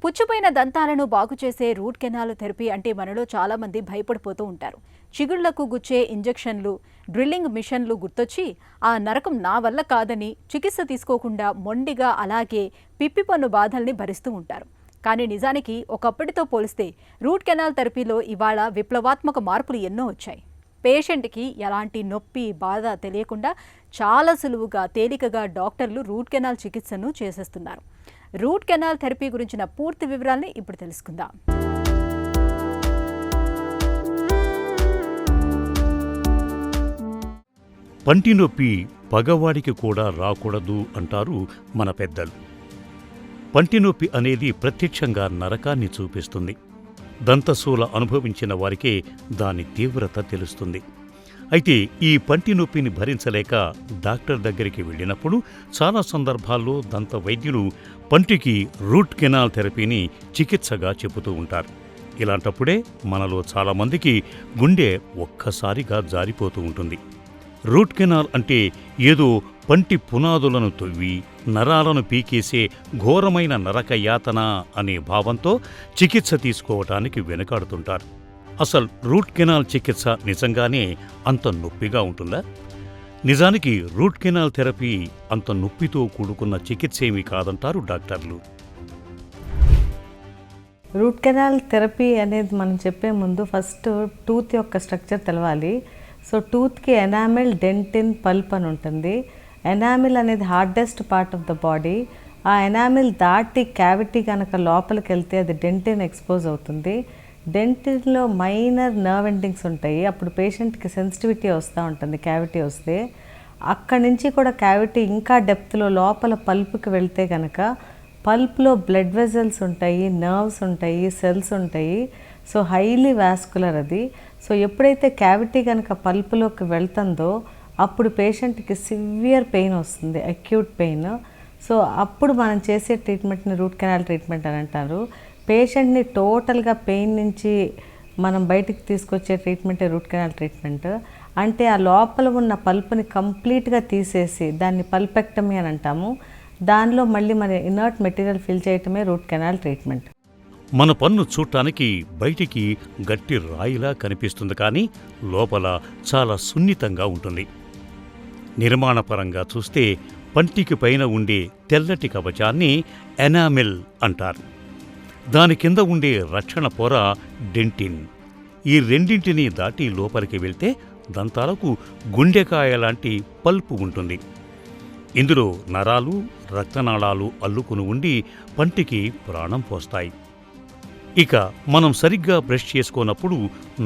పుచ్చిపోయిన దంతాలను బాగు చేసే root canal therapy అంటే మనలో చాలామంది భయపడిపోతూ ఉంటారు. చిగుళ్లకు గుచ్చే ఇంజెక్షన్లు, డ్రిల్లింగ్ మిషన్లు గుర్తొచ్చి ఆ నరకం నా వల్ల కాదని చికిత్స తీసుకోకుండా మొండిగా అలాగే పిప్పిపన్ను బాధల్ని భరిస్తూ ఉంటారు. కానీ నిజానికి ఒకప్పటితో పోలిస్తే రూట్ కెనాల్ థెరపీలో ఇవాళ విప్లవాత్మక మార్పులు ఎన్నో వచ్చాయి. పేషెంట్కి ఎలాంటి నొప్పి, బాధ తెలియకుండా చాలా సులువుగా, తేలికగా డాక్టర్లు రూట్ కెనాల్ చికిత్సను చేసేస్తున్నారు. రూట్ కెనాల్ థెరపీ గురించిన పూర్తి వివరాల్ని ఇప్పుడు తెలుసుకుందాం. పంటి నొప్పి పగవాడికి కూడా రాకూడదు అంటారు మన పెద్దలు. పంటి నొప్పి అనేది ప్రత్యక్షంగా నరకాన్ని చూపిస్తుంది. దంతశూల అనుభవించిన వారికే దాని తీవ్రత తెలుస్తుంది. అయితే ఈ పంటి నొప్పిని భరించలేక డాక్టర్ దగ్గరికి వెళ్ళినప్పుడు చాలా సందర్భాల్లో దంత వైద్యులు పంటికి రూట్ కెనాల్ థెరపీని చికిత్సగా చెబుతూ ఉంటారు. ఇలాంటప్పుడే మనలో చాలామందికి గుండె ఒక్కసారిగా జారిపోతూ ఉంటుంది. రూట్ కెనాల్ అంటే ఏదో పంటి పునాదులను తవ్వి నరాలను పీకేసే ఘోరమైన నరక యాతన అనే భావంతో చికిత్స తీసుకోవటానికి వెనుకాడుతుంటారు. అసలు రూట్ కెనాల్ చికిత్స నిజంగానే అంత నొప్పిగా ఉంటుందా? నిజానికి రూట్ కెనాల్ థెరపీ అంత నొప్పితో కూడుకున్న చికిత్స ఏమీ కాదంటారు డాక్టర్లు. రూట్ కెనాల్ థెరపీ అనేది మనం చెప్పే ముందు ఫస్ట్ టూత్ యొక్క స్ట్రక్చర్ తెలవాలి. సో టూత్కి ఎనామిల్, డెంటిన్, పల్ప్ అని ఉంటుంది. ఎనామిల్ అనేది hardest part of the body. ఆ ఎనామిల్ దాటి క్యావిటీ కనుక లోపలికి వెళ్తే అది డెంటిన్ ఎక్స్పోజ్ అవుతుంది. డెంటిన్లో మైనర్ నర్వ్ ఎండింగ్స్ ఉంటాయి. అప్పుడు పేషెంట్కి సెన్సిటివిటీ వస్తూ ఉంటుంది. క్యావిటీ వస్తే అక్కడి నుంచి కూడా క్యావిటీ ఇంకా డెప్త్లో లోపల పల్ప్కి వెళ్తే కనుక పల్ప్లో బ్లడ్ వెజల్స్ ఉంటాయి, నర్వ్స్ ఉంటాయి, సెల్స్ ఉంటాయి. సో హైలీ వాస్కులర్ అది. సో ఎప్పుడైతే క్యావిటీ కనుక పల్ప్లోకి వెళ్తుందో అప్పుడు పేషెంట్కి సివియర్ పెయిన్ వస్తుంది, అక్యూట్ పెయిన్. సో అప్పుడు మనం చేసే ట్రీట్మెంట్ని రూట్ కెనాల్ ట్రీట్మెంట్ అని అంటారు. పేషెంట్ని టోటల్గా పెయిన్ నుంచి మనం బయటికి తీసుకొచ్చే ట్రీట్మెంటే రూట్ కెనాల్ ట్రీట్మెంట్. అంటే ఆ లోపల ఉన్న పల్ప్ని కంప్లీట్గా తీసేసి దాన్ని పల్పెక్టమీ అని అంటాము. దానిలో మళ్ళీ మన ఇనర్ట్ మెటీరియల్ ఫిల్ చేయటమే రూట్ కెనాల్ ట్రీట్మెంట్. మన పన్ను చూడటానికి బయటికి గట్టి రాయిలా కనిపిస్తుంది, కానీ లోపల చాలా సున్నితంగా ఉంటుంది. నిర్మాణపరంగా చూస్తే పంటికి పైన ఉండే తెల్లటి కవచాన్ని ఎనామిల్ అంటారు. దాని కింద ఉండే రక్షణ పొర డెంటిన్. ఈ రెండింటినీ దాటి లోపలికి వెళ్తే దంతాలకు గుండెకాయ లాంటి పల్పు ఉంటుంది. ఇందులో నరాలు, రక్తనాళాలు అల్లుకుని ఉండి పంటికి ప్రాణం పోస్తాయి. ఇక మనం సరిగ్గా బ్రష్ చేసుకోనప్పుడు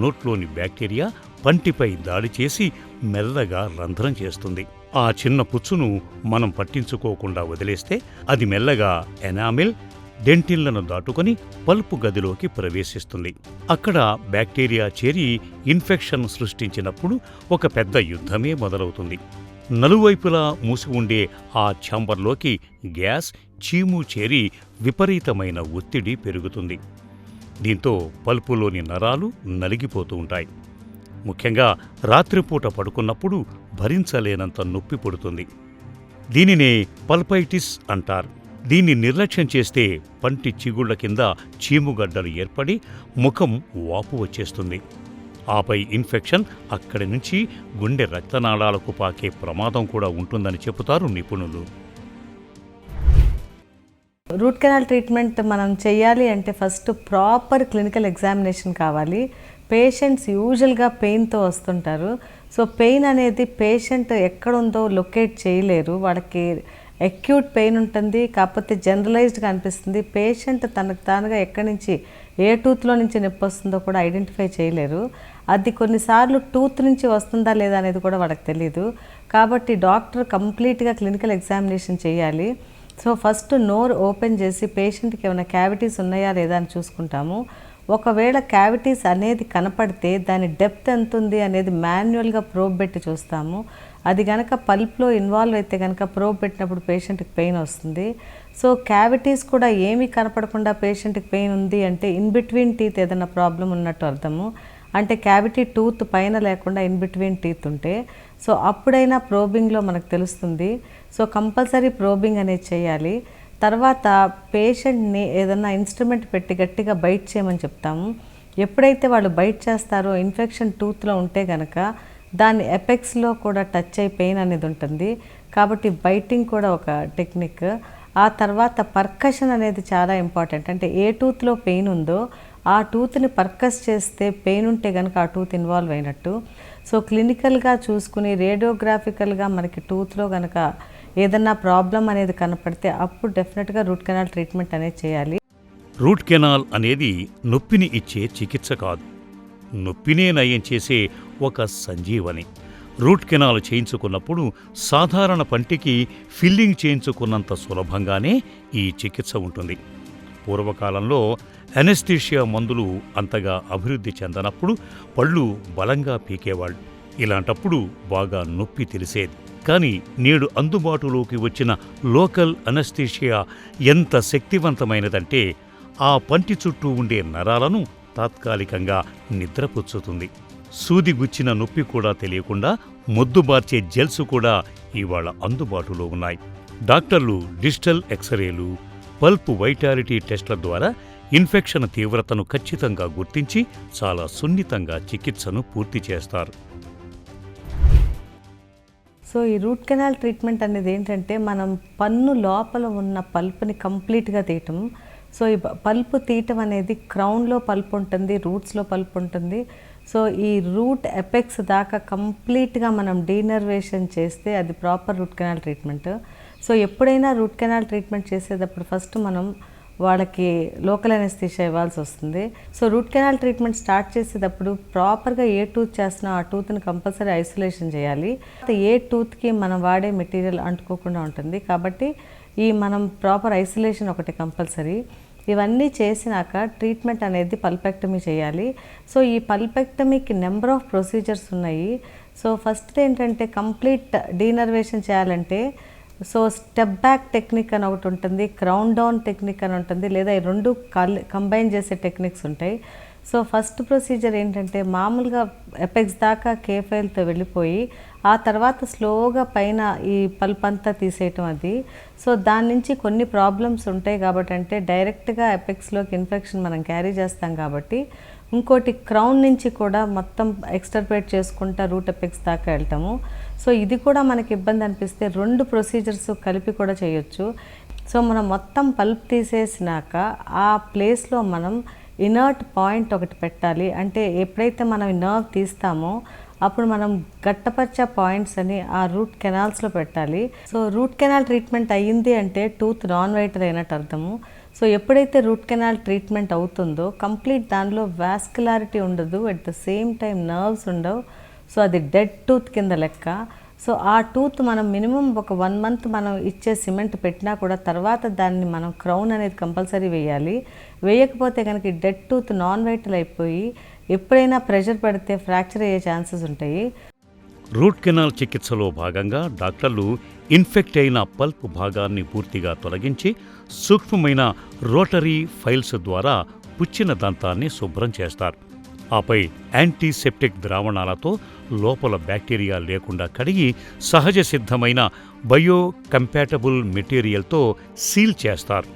నోట్లోని బ్యాక్టీరియా పంటిపై దాడి చేసి మెల్లగా రంధ్రం చేస్తుంది. ఆ చిన్న పుచ్చును మనం పట్టించుకోకుండా వదిలేస్తే అది మెల్లగా ఎనామిల్, డెంటిన్లను దాటుకొని పల్పు గదిలోకి ప్రవేశిస్తుంది. అక్కడ బ్యాక్టీరియా చేరి ఇన్ఫెక్షన్ సృష్టించినప్పుడు ఒక పెద్ద యుద్ధమే మొదలవుతుంది. నలువైపులా మూసి ఉండే ఆ ఛాంబర్లోకి గ్యాస్, చీము చేరి విపరీతమైన ఒత్తిడి పెరుగుతుంది. దీంతో పల్పులోని నరాలు నలిగిపోతూ ఉంటాయి. ముఖ్యంగా రాత్రిపూట పడుకున్నప్పుడు భరించలేనంత నొప్పి పుడుతుంది. దీనినే పల్పైటిస్ అంటారు. దీన్ని నిర్లక్ష్యం చేస్తే పంటి చిగుళ్ల కింద చీముగడ్డలు ఏర్పడి ముఖం వాపు వచ్చేస్తుంది. ఆపై ఇన్ఫెక్షన్ అక్కడి నుంచి గుండె రక్తనాళాలకు పాకే ప్రమాదం కూడా ఉంటుందని చెబుతారు నిపుణులు. రూట్ కెనాల్ ట్రీట్మెంట్ మనం చేయాలి అంటే ఫస్ట్ ప్రాపర్ క్లినికల్ ఎగ్జామినేషన్ కావాలి. పేషెంట్స్ యూజువల్గా పెయిన్తో వస్తుంటారు. సో పెయిన్ అనేది పేషెంట్ ఎక్కడుందో లొకేట్ చేయలేరు. వాళ్ళకి అక్యూట్ పెయిన్ ఉంటుంది, కాకపోతే జనరలైజ్డ్గా అనిపిస్తుంది. పేషెంట్ తనకు తానుగా ఎక్కడి నుంచి ఏ టూత్లో నుంచి నొప్పి వస్తుందో కూడా ఐడెంటిఫై చేయలేరు. అది కొన్నిసార్లు టూత్ నుంచి వస్తుందా లేదా అనేది కూడా వాళ్ళకి తెలియదు. కాబట్టి డాక్టర్ కంప్లీట్గా క్లినికల్ ఎగ్జామినేషన్ చేయాలి. సో ఫస్ట్ నోరు ఓపెన్ చేసి పేషెంట్కి ఏమైనా క్యావిటీస్ ఉన్నాయా లేదా అని చూసుకుంటాము. ఒకవేళ క్యావిటీస్ అనేది కనపడితే దాని డెప్త్ ఎంత ఉంది అనేది మాన్యువల్గా ప్రోబ్ పెట్టి చూస్తాము. అది కనుక పల్ప్లో ఇన్వాల్వ్ అయితే కనుక ప్రోబ్ పెట్టినప్పుడు పేషెంట్కి పెయిన్ వస్తుంది. సో క్యావిటీస్ కూడా ఏమీ కనపడకుండా పేషెంట్కి పెయిన్ ఉంది అంటే ఇన్ బిట్వీన్ టీత్ ఏదైనా ప్రాబ్లం ఉన్నట్టు అర్థము. అంటే క్యావిటీ టూత్ పైన లేకుండా ఇన్ బిట్వీన్ టీత్ ఉంటే సో అప్పుడైనా ప్రోబింగ్లో మనకు తెలుస్తుంది. సో కంపల్సరీ ప్రోబింగ్ అనేది చేయాలి. తర్వాత పేషెంట్ని ఏదన్నా ఇన్స్ట్రుమెంట్ పెట్టి గట్టిగా బైట్ చేయమని చెప్తాము. ఎప్పుడైతే వాళ్ళు బైట్ చేస్తారో ఇన్ఫెక్షన్ టూత్లో ఉంటే కనుక దాని ఎపెక్స్లో కూడా టచ్ అయి పెయిన్ అనేది ఉంటుంది. కాబట్టి బైటింగ్ కూడా ఒక టెక్నిక్. ఆ తర్వాత పర్కషన్ అనేది చాలా ఇంపార్టెంట్. అంటే ఏ టూత్లో పెయిన్ ఉందో ఆ టూత్ని పర్కస్ చేస్తే పెయిన్ ఉంటే కనుక ఆ టూత్ ఇన్వాల్వ్ అయినట్టు. సో క్లినికల్గా చూసుకుని రేడియోగ్రాఫికల్గా మనకి టూత్లో కనుక ఏదన్నా ప్రాబ్లం అనేది కనపడితే అప్పుడు డెఫినెట్గా రూట్ కెనాల్ ట్రీట్మెంట్ అనేది చేయాలి. రూట్ కెనాల్ అనేది నొప్పిని ఇచ్చే చికిత్స కాదు, నొప్పినే నయం చేసే ఒక సంజీవని. రూట్ కెనాల్ చేయించుకున్నప్పుడు సాధారణ పంటికి ఫిల్లింగ్ చేయించుకున్నంత సులభంగానే ఈ చికిత్స ఉంటుంది. పూర్వకాలంలో అనెస్థీషియా మందులు అంతగా అభివృద్ధి చెందనప్పుడు పళ్ళు బలంగా పీకేవాళ్ళు. ఇలాంటప్పుడు బాగా నొప్పి తెలిసేది. కానీ నేడు అందుబాటులోకి వచ్చిన లోకల్ అనెస్థీషియా ఎంత శక్తివంతమైనదంటే ఆ పంటి చుట్టూ ఉండే నరాలను తాత్కాలికంగా నిద్రపుచ్చుతుంది. సూది గుచ్చిన నొప్పి కూడా తెలియకుండా మొద్దుబార్చే జెల్స్ కూడా ఇవాళ అందుబాటులో ఉన్నాయి. డాక్టర్లు డిజిటల్ ఎక్స్రేలు, పల్ప్ వైటాలిటీ టెస్ట్ల ద్వారా ఇన్ఫెక్షన్ తీవ్రతను ఖచ్చితంగా గుర్తించి చాలా సున్నితంగా చికిత్సను పూర్తి చేస్తారు. సో ఈ రూట్ కెనాల్ ట్రీట్మెంట్ అనేది ఏంటంటే మనం పన్ను లోపల ఉన్న పల్ప్ని కంప్లీట్గా తీయటం. సో ఈ పల్పు తీయటం అనేది క్రౌన్లో పల్ప్ ఉంటుంది, రూట్స్లో పల్ప్ ఉంటుంది. సో ఈ రూట్ ఎపెక్స్ దాకా కంప్లీట్గా మనం డీనర్వేషన్ చేస్తే అది proper root canal treatment. So ఎప్పుడైనా రూట్ కెనాల్ ట్రీట్మెంట్ చేసేటప్పుడు ఫస్ట్ మనం వాళ్ళకి లోకల్ అనెస్థీషియా ఇవ్వాల్సి వస్తుంది. So root canal treatment start చేసేటప్పుడు ప్రాపర్గా ఏ టూత్ చేస్తున్నా ఆ టూత్ని కంపల్సరీ ఐసోలేషన్ చేయాలి. ఏ టూత్కి మనం వాడే మెటీరియల్ అంటుకోకుండా ఉంటుంది. కాబట్టి ఈ మనం ప్రాపర్ ఐసోలేషన్ ఒకటి కంపల్సరీ. ఇవన్నీ చేసినాక ట్రీట్మెంట్ అనేది పల్పెక్టమీ చేయాలి. సో ఈ పల్పెక్టమీకి నెంబర్ ఆఫ్ ప్రొసీజర్స్ ఉన్నాయి. సో ఫస్ట్ ఏంటంటే కంప్లీట్ డీనర్వేషన్ చేయాలంటే సో స్టెప్ బ్యాక్ టెక్నిక్ అని ఒకటి ఉంటుంది, క్రౌన్ డౌన్ టెక్నిక్ అని ఉంటుంది, లేదా ఈ రెండు కంబైన్ చేసే టెక్నిక్స్ ఉంటాయి. సో ఫస్ట్ ప్రొసీజర్ ఏంటంటే మామూలుగా ఎపెక్స్ దాకా కేఫైల్తో వెళ్ళిపోయి ఆ తర్వాత స్లోగా పైన ఈ పల్ప్ అంతా తీసేయటం అది. సో దాని నుంచి కొన్ని ప్రాబ్లమ్స్ ఉంటాయి కాబట్టి అంటే డైరెక్ట్గా ఎపెక్స్లోకి ఇన్ఫెక్షన్ మనం క్యారీ చేస్తాం కాబట్టి ఇంకోటి క్రౌన్ నుంచి కూడా మొత్తం ఎక్స్టర్పేట్ చేసుకుంటా రూట్ ఎపెక్స్ దాకా వెళ్తాము. సో ఇది కూడా మనకి ఇబ్బంది అనిపిస్తే రెండు ప్రొసీజర్స్ కలిపి కూడా చేయొచ్చు. సో మనం మొత్తం పల్ప్ తీసేసినాక ఆ ప్లేస్లో మనం ఇనర్ట్ పాయింట్ ఒకటి పెట్టాలి. అంటే ఎప్పుడైతే మనం నర్వ్ తీస్తామో అప్పుడు మనం గట్టపరిచే పాయింట్స్ అని ఆ రూట్ కెనాల్స్లో పెట్టాలి. సో రూట్ కెనాల్ ట్రీట్మెంట్ అయ్యింది అంటే టూత్ నాన్ వైటర్ అయినట్టు అర్థము. సో ఎప్పుడైతే రూట్ కెనాల్ ట్రీట్మెంట్ అవుతుందో కంప్లీట్ దానిలో వాస్కులారిటీ ఉండదు, at the same time nerves ఉండవు. సో అది డెడ్ టూత్ కింద లెక్క. సో ఆ టూత్ మనం మినిమం ఒక 1 month మనం ఇచ్చే సిమెంట్ పెట్టినా కూడా తర్వాత దాన్ని మనం క్రౌన్ అనేది కంపల్సరీ వేయాలి. వేయకపోతే కనుక డెడ్ టూత్ నాన్ వైటల్ అయిపోయి ఎప్పుడైనా ప్రెషర్ పడితే ఫ్రాక్చర్ అయ్యే ఛాన్సెస్ ఉంటాయి. రూట్ కెనాల్ చికిత్సలో భాగంగా డాక్టర్లు ఇన్ఫెక్ట్ అయిన పల్ప్ భాగాన్ని పూర్తిగా తొలగించి సూక్ష్మమైన రోటరీ ఫైల్స్ ద్వారా పుచ్చిన దంతాన్ని శుభ్రం చేస్తారు. ఆపై యాంటీసెప్టిక్ ద్రావణాలతో లోపల బ్యాక్టీరియా లేకుండా కడిగి సహజ సిద్ధమైన బయో కంపాటబుల్ మెటీరియల్తో సీల్ చేస్తారు.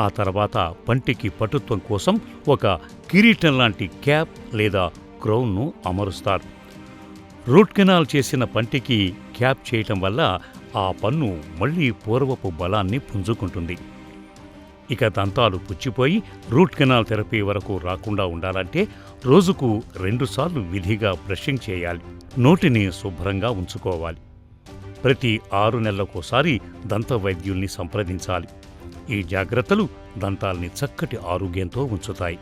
ఆ తర్వాత పంటికి పటుత్వం కోసం ఒక కిరీటం లాంటి క్యాప్ లేదా క్రౌన్ను అమరుస్తారు. రూట్ కెనాల్ చేసిన పంటికి క్యాప్ చేయటం వల్ల ఆ పన్ను మళ్లీ పూర్వపు బలాన్ని పుంజుకుంటుంది. ఇక దంతాలు పుచ్చిపోయి రూట్ కెనాల్ థెరపీ వరకు రాకుండా ఉండాలంటే రోజుకు 2 సార్లు విధిగా బ్రషింగ్ చేయాలి. నోటిని శుభ్రంగా ఉంచుకోవాలి. ప్రతి 6 నెలలకోసారి దంత వైద్యుల్ని సంప్రదించాలి. ఈ జాగ్రత్తలు దంతాల్ని చక్కటి ఆరోగ్యంతో ఉంచుతాయి.